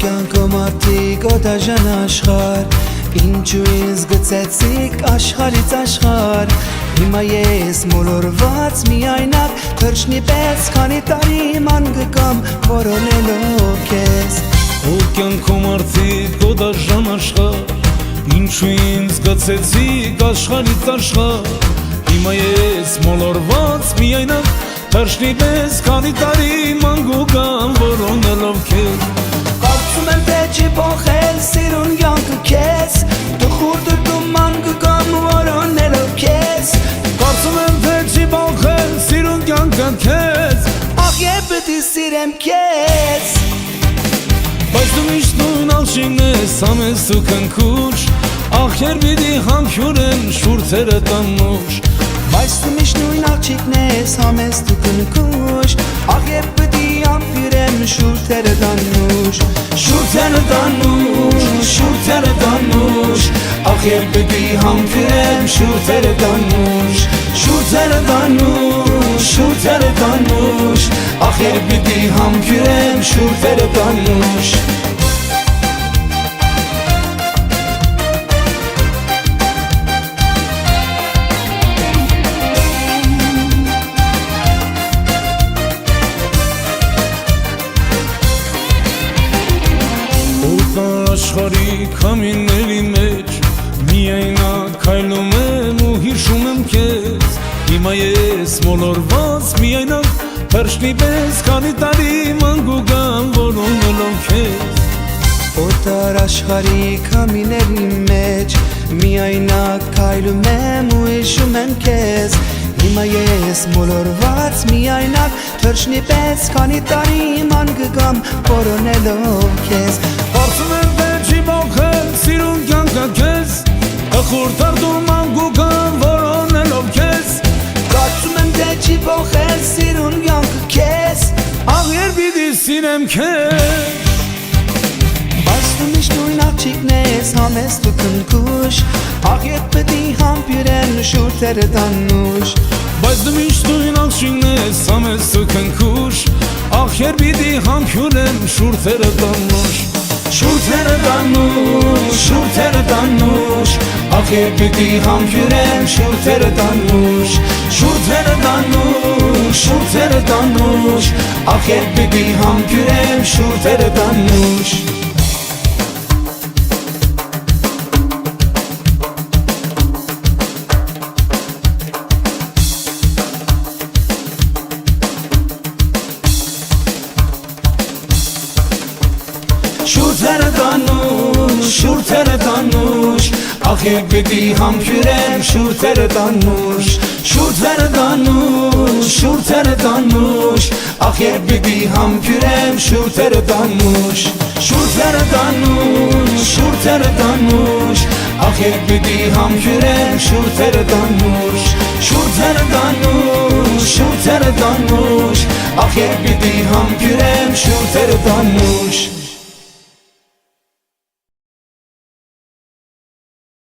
կյանքում արդիկ օդաժան աշխար Ինչու ինձ գծեցիք աշխարից աշխար Հիմա ես մոլորված միայնակ թրջնի պես քանի տարի ման գկամ որոնելով քեզ Ու կյանքում արդիկ օդաժան աշխար Ինչու ինձ գծեցիք աշխարից աշխար Հիմա ես մոլորված միայնակ թրջնի պես քանի տարի ման գկամ որոնելով քեզ Կարծում եմ թե չի փոխել սիրուն կյանքը քեզ Տխուր դրդում ման գկամ որոնելով քեզ Կարծում եմ թե չի փոխել սիրուն կյանքը քեզ Ախ եւ պիտի սիրեմ քեզ Բայց դու միշտ նույն աղջիկն ես համես ու քնքուշ Ախեր պիտի համբյուրեն շուրթերը տանուշ Բայց դու միշտ նույն աղջիկն ես համես դու քնքուշ Ախ եւ պիտի համբյուրեմ շուրթերը տանուշ Շուրթերը տանուշ, շուրթերը տանուշ Ախ եւ պիտի համբյուրեմ շուրթերը տանուշ Շուրթերը տանուշ, շուրթերը տանուշ Ախ եւ պիտի համբյուրեմ շուրթերը տանուշ Աշխարհի քամիների մեջ միայնակ քայլում եմ ու հիշում եմ քեզ Հիմա ես մոլորված միայնակ թրջնի պես քանի տարի ման գուգամ որոնելով քեզ Օտար աշխարհի քամիների մեջ միայնակ քայլում եմ ու հիշում եմ քեզ Հիմա ես մոլորված միայնակ թրջնի պես քանի տարի ման գկամ որոնելով քեզ Կարծում եմ թե չի փոխել սիրուն կյանքը քեզ Տխուր դրդում ման գուգամ որոնելով քեզ Կարծում եմ թե չի փոխել սիրուն կյանքը քեզ Աղ երբ պիտի սիրեմ քեզ Բայց դու միշտ նույն աղջիկն ես համես դու քնքուշ Աղ երբ պիտի համբյուրեմ շուրթերը տանուշ Բայց դու միշտ նույն աղջիկն ես համես դու քնքուշ Աղ երբ պիտի համբյուրեմ շուրթերը տանուշ Շուրթերը տանուշ, շուրթերը տանուշ Ախ երբ պիտի համբյուրեմ շուրթերը տանուշ Շուրթերը տանուշ, շուրթերը տանուշ Ախ երբ պիտի համբյուրեմ շուրթերը տանուշ Շուրթերը տանուշ, շուրթերը տանուշ Ախ երբ պիտի համբյուրեմ շուրթերը տանուշ Շուրթերը տանուշ, շուրթերը տանուշ Ախ երբ պիտի համբյուրեմ շուրթերը տանուշ Շուրթերը տանուշ, շուրթերը տանուշ Ախ երբ պիտի համբյուրեմ շուրթերը տանուշ Շուրթերը տանուշ, շուրթերը տանուշ Ախ երբ պիտի համբյուրեմ շուրթերը տանուշ